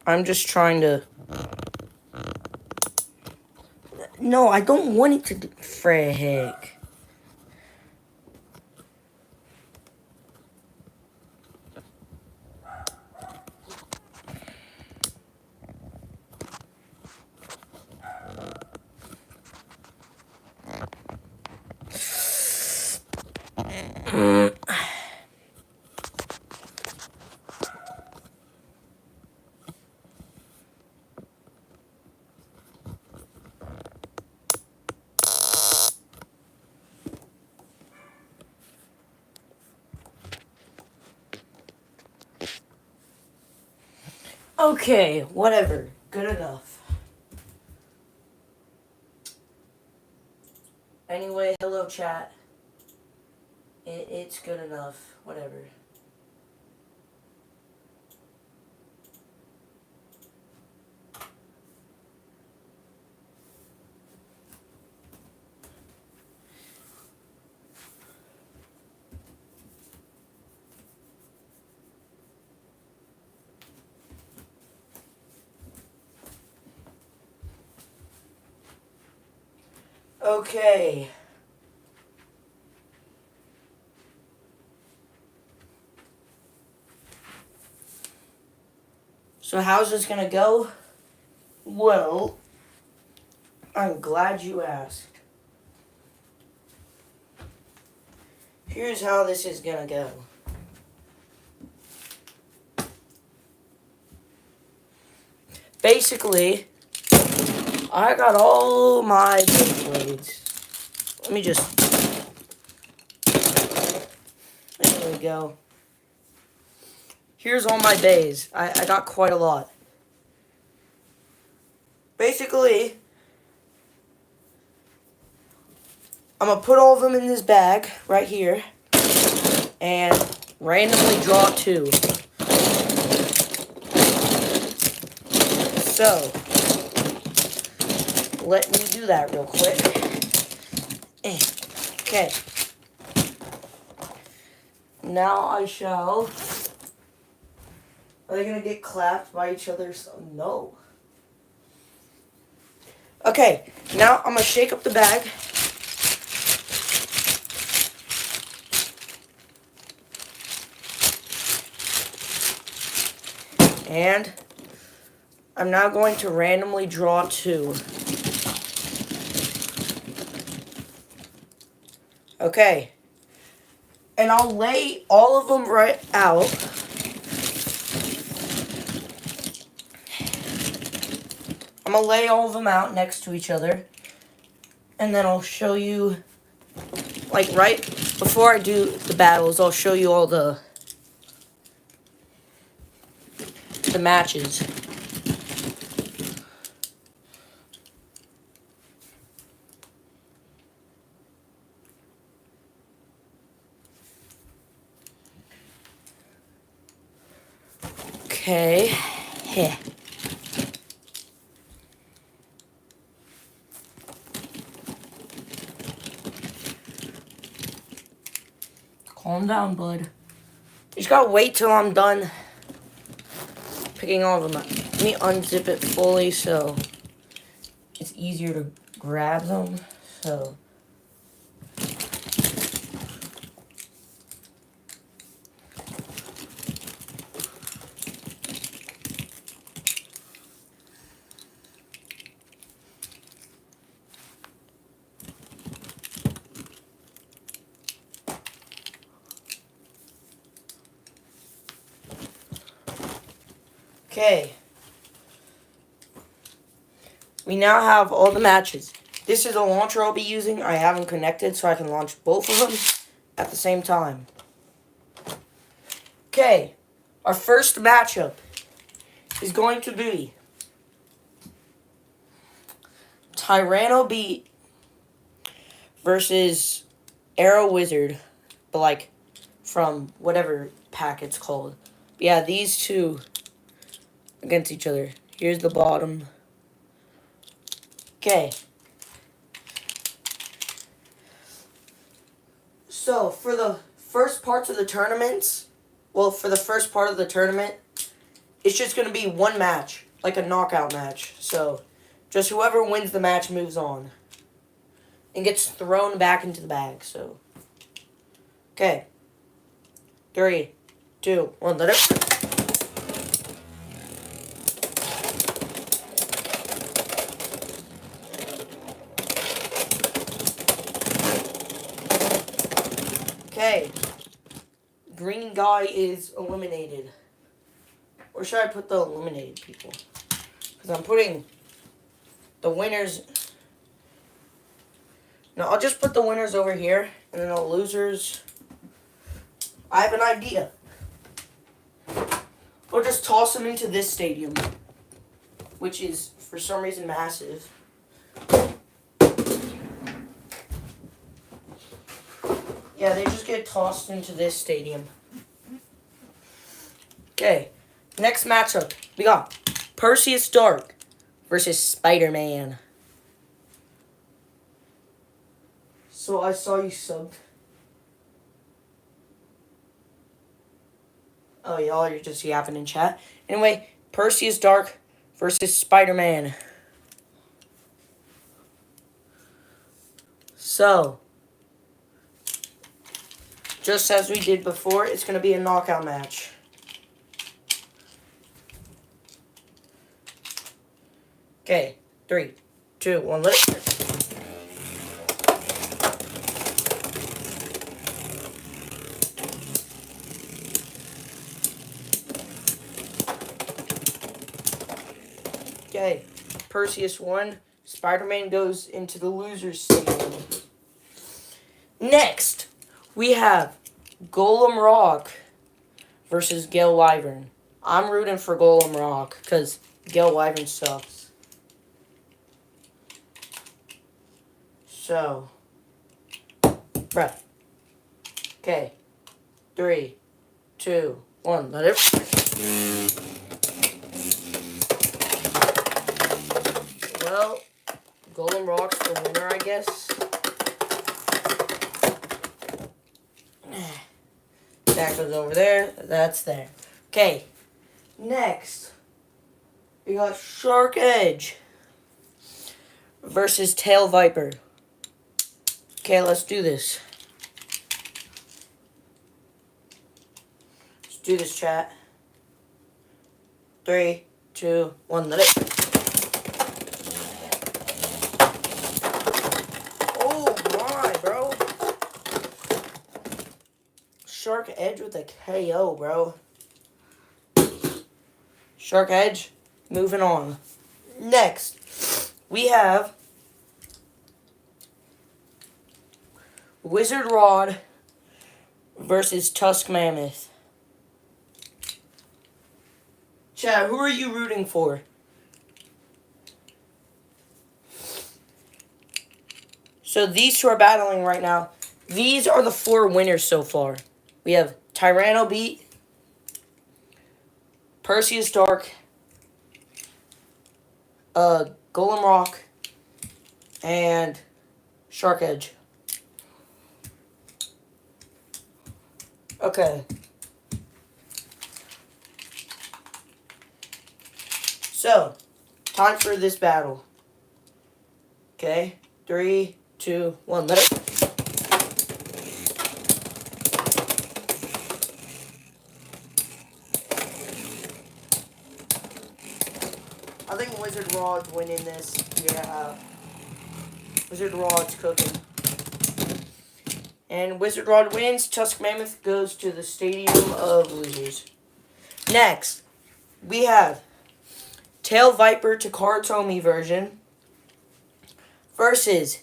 I'm just trying to... No, I don't want it to... Frick. Okay, whatever. Good enough. Anyway, hello chat. It's good enough. Whatever. Okay. So how's this gonna go? Well, I'm glad you asked. Here's how this is gonna go. Basically, I got all my Beyblades. Let me just... There we go. Here's all my bays. I got quite a lot. Basically, I'm going to put all of them in this bag right here and randomly draw 2. So, let me do that real quick. Okay. Now I shall... Are they going to get clapped by each other? No. Okay, now I'm going to shake up the bag. And I'm now going to randomly draw 2. Okay. And I'll lay all of them right out. I'm going to lay all of them out next to each other. And then I'll show you, like right before I do the battles, I'll show you all the matches. Okay. Yeah. Calm down, bud. You just gotta wait till I'm done picking all of them up. Let me unzip it fully so it's easier to grab them. So. Okay. We now have all the matches. This is a launcher I'll be using. I have them connected so I can launch both of them at the same time. Okay. Our first matchup is going to be Tyranno Beat versus Arrow Wizard. But like from whatever pack it's called. Yeah, these two against each other. Here's the bottom. Okay. So, for the first parts of the tournaments, well, for the first part of the tournament, it's just going to be one match, like a knockout match. So, just whoever wins the match moves on. And gets thrown back into the bag, so. Okay. 3, 2, 1, let it. Okay. Green guy is eliminated. Where should I put the eliminated people? Because I'm putting the winners. No, I'll just put the winners over here. And then the losers. I have an idea. We'll just toss them into this stadium. Which is, for some reason, massive. Yeah, they just get tossed into this stadium. Okay. Next matchup. We got Perseus Dark versus Spider-Man. So I saw you subbed. Oh, y'all, you're just yapping in chat. Anyway, Perseus Dark versus Spider-Man. So, just as we did before, it's going to be a knockout match. Okay, 3, 2, 1, let it. Okay, Perseus won. Spider-Man goes into the loser's stadium. Next, we have Golem Rock versus Gale Wyvern. I'm rooting for Golem Rock because Gale Wyvern sucks. So, bruh. Okay, 3, 2, 1, let it. Well, Golem Rock's the winner, I guess. That goes over there. That's there. Okay. Next, we got Shark Edge versus Tail Viper. Okay, let's do this. Let's do this, chat. 3, 2, 1, let it. Shark Edge with a KO, bro. Shark Edge, moving on. Next, we have Wizard Rod versus Tusk Mammoth. Chad, who are you rooting for? So these two are battling right now. These are the 4 winners so far. We have Tyranno Beat, Perseus Dark, Golem Rock, and Shark Edge. Okay. So, time for this battle. Okay, 3, 2, 1, let it. I think Wizard Rod's winning this. Yeah. Wizard Rod's cooking. And Wizard Rod wins. Tusk Mammoth goes to the Stadium of Losers. Next, we have Tail Viper to Karatomi version versus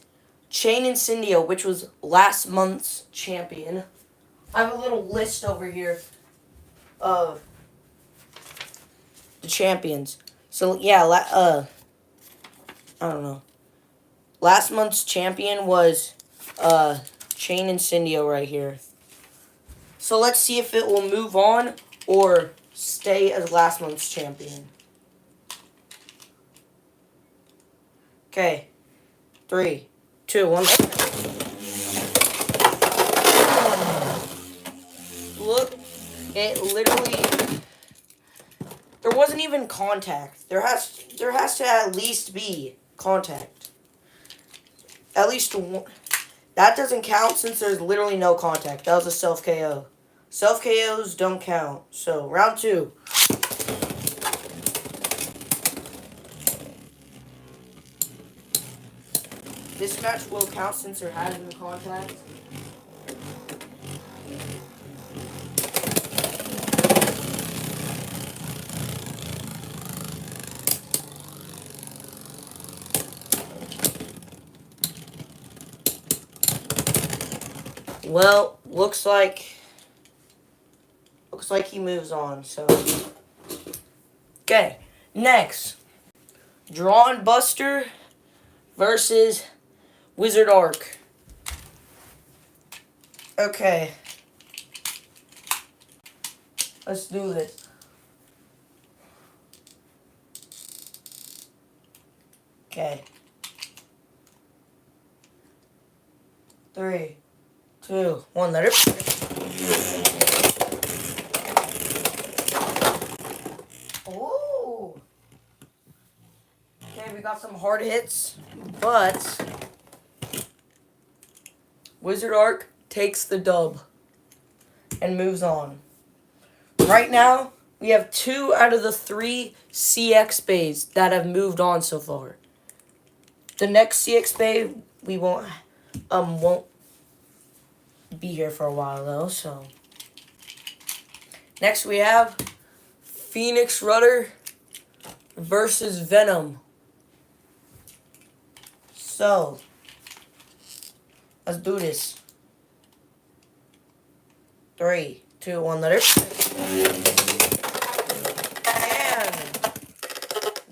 Chain Incendio, which was last month's champion. I have a little list over here of the champions. So, yeah, I don't know. Last month's champion was, Chain Incendio right here. So, let's see if it will move on or stay as last month's champion. Okay. 3, 2, 1. Look, it literally... There wasn't even contact. There has to at least be contact. At least one. That doesn't count since there's literally no contact. That was a self KO. Self KOs don't count. So round 2. This match will count since there has been contact. Well, looks like he moves on, so. Okay, next. Drawn Buster versus Wizard Arc. Okay. Let's do this. Okay. 3, 2, 1, let it. Oh. Okay, we got some hard hits, but Wizard Arc takes the dub and moves on. Right now, we have 2 out of the 3 CX bays that have moved on so far. The next CX bay we won't be here for a while though, so. Next we have Phoenix Rudder versus Venom. So, let's do this. 3, 2, 1, let it. And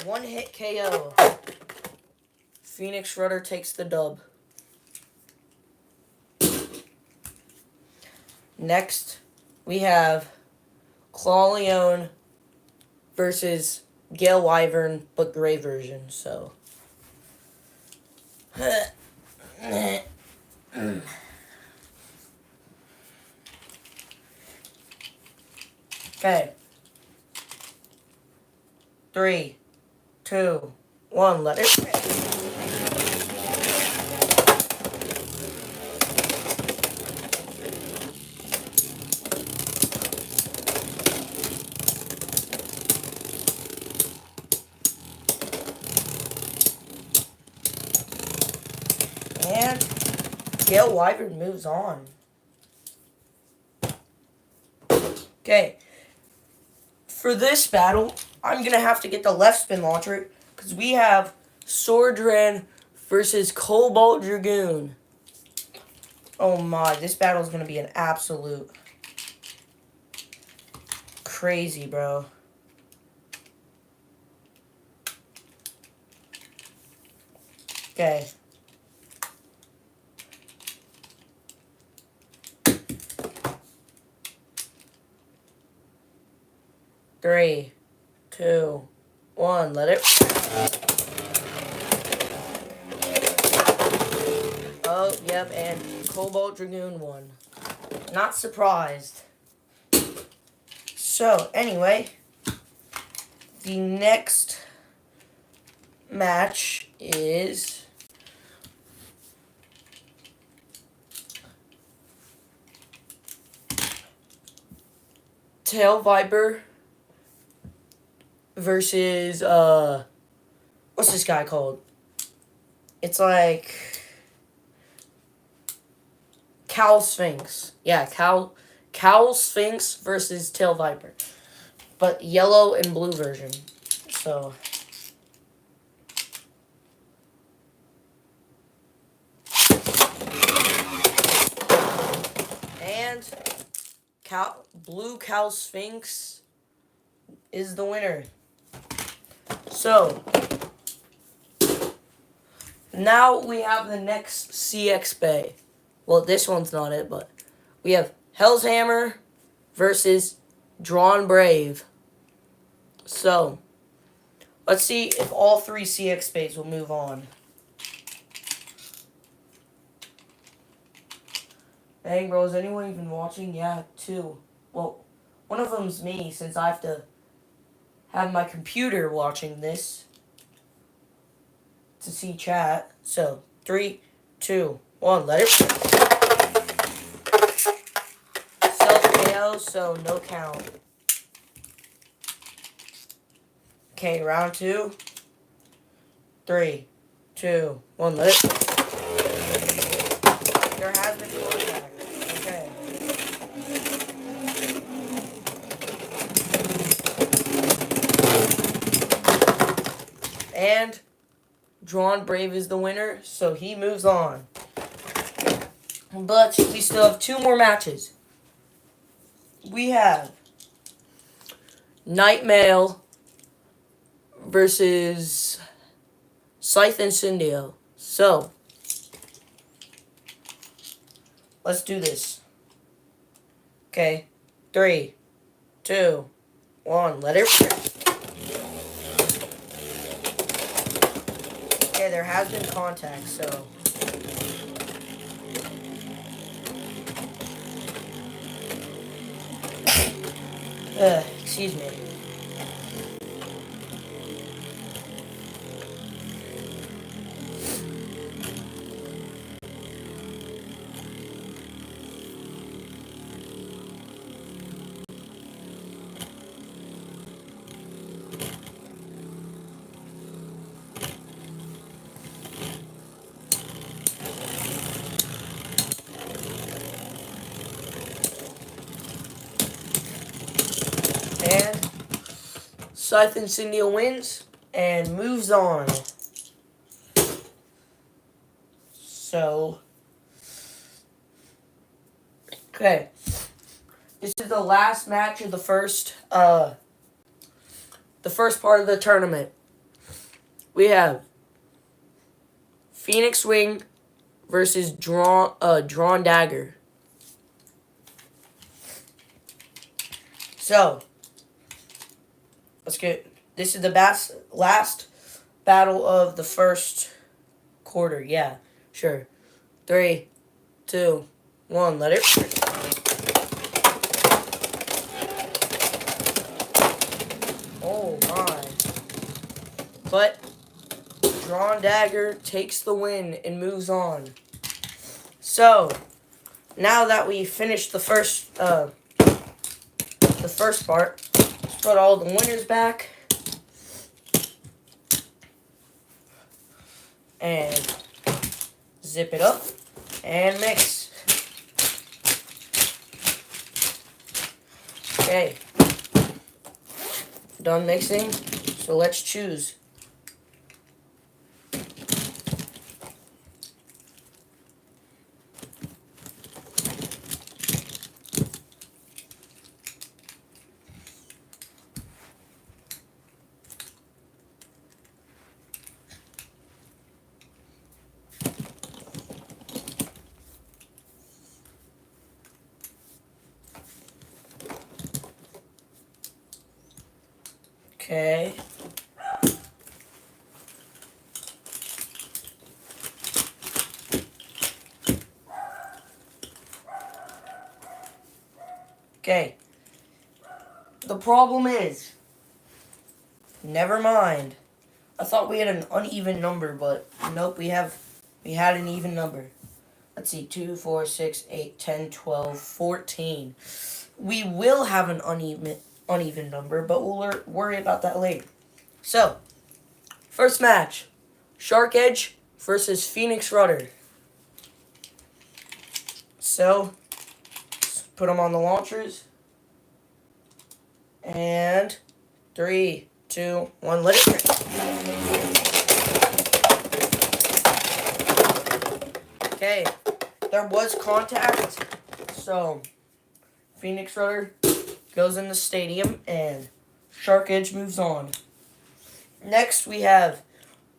1-hit KO. Phoenix Rudder takes the dub. Next, we have Claw Leone versus Gale Wyvern, but gray version, so. Okay. 3, 2, 1, let it. And Gale Wyvern moves on. Okay. For this battle, I'm going to have to get the left spin launcher because we have Sordran versus Cobalt Dragoon. Oh my, this battle is going to be an absolute crazy, bro. Okay. Three, 2, 1, let it. Oh, yep, and Cobalt Dragoon won. Not surprised. So, anyway, the next match is Tail Viper versus, what's this guy called? It's like Cowl Sphinx. Yeah, Cowl Sphinx versus Tail Viper. But yellow and blue version. So. And blue Cowl Sphinx is the winner. So, now we have the next CX Bay. Well, this one's not it, but we have Hell's Hammer versus Drawn Brave. So, let's see if all 3 CX Bays will move on. Dang, bro, is anyone even watching? Yeah, 2. Well, one of them's me, since I have to have my computer watching this to see chat. So, 3, 2, 1, let it. Self-KO, so no count. Okay, round 2. 3, 2, 1, let it. There has been contact. Okay. And Drawn Brave is the winner, so he moves on. But we still have 2 more matches. We have Night Mail versus Scythe Incendio. So, let's do this. Okay, 3, 2, 1, let it rip. Okay, there has been contact, so. Excuse me. And Scythe Incendio wins and moves on. So, okay. This is the last match of the first part of the tournament. We have Phoenix Wing versus Drawn Dagger. So, let's get. This is the last battle of the first quarter. Yeah, sure. 3, 2, 1. Let it. Oh my! But Drawn Dagger takes the win and moves on. So now that we finished the first part, let's put all the winners back. And zip it up and mix. Okay. Done mixing. So let's choose. Okay. Okay. The problem is, never mind. I thought we had an uneven number, but nope, we had an even number. Let's see, 2, 4, 6, 8, 10, 12, 14. We will have an uneven number, but we'll worry about that later. So, first match, Shark Edge versus Phoenix Rudder. So, put them on the launchers. And 3, 2, 1, let it rip. Okay, there was contact, so Phoenix Rudder goes in the stadium and Shark Edge moves on. Next we have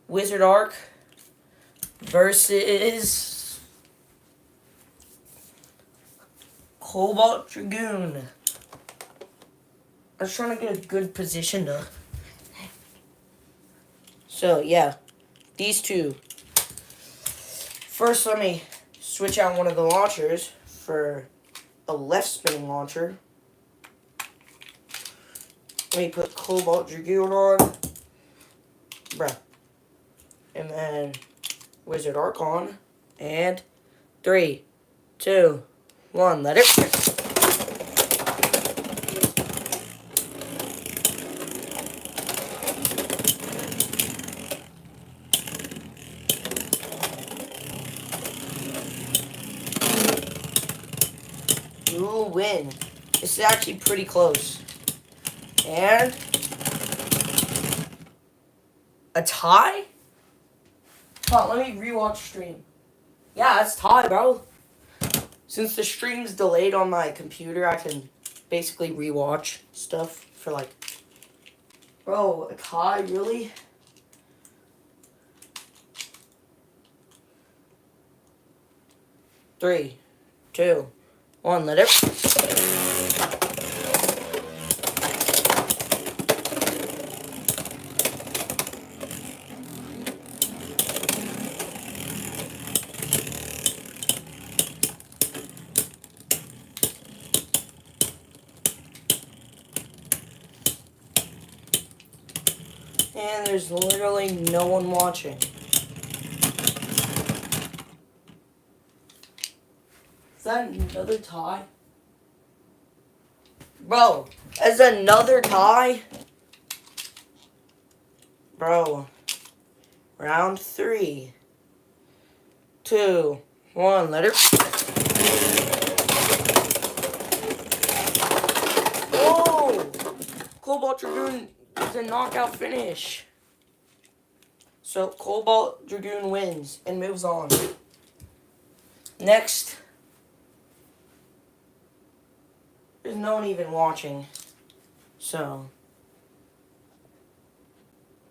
Wizard Arc versus Cobalt Dragoon. I was trying to get a good position to. So yeah, these two. First, let me switch out one of the launchers for a left spinning launcher. Let me put Cobalt Dragoon on. Bruh. And then Wizard Archon. And 3, 2, 1. Let it rip. Ooh, win. This is actually pretty close. And a tie? Hold on, let me rewatch stream. Yeah, that's tie, bro. Since the stream's delayed on my computer, I can basically rewatch stuff for like... Bro, a tie, really? Three, 2, 1, let it... And there's literally no one watching. Is that another tie? Bro, that's another tie? Bro. Round 3, 2, 1, let it... Oh! Cobalt Dragoon is a knockout finish. So, Cobalt Dragoon wins and moves on. Next. There's no one even watching. So...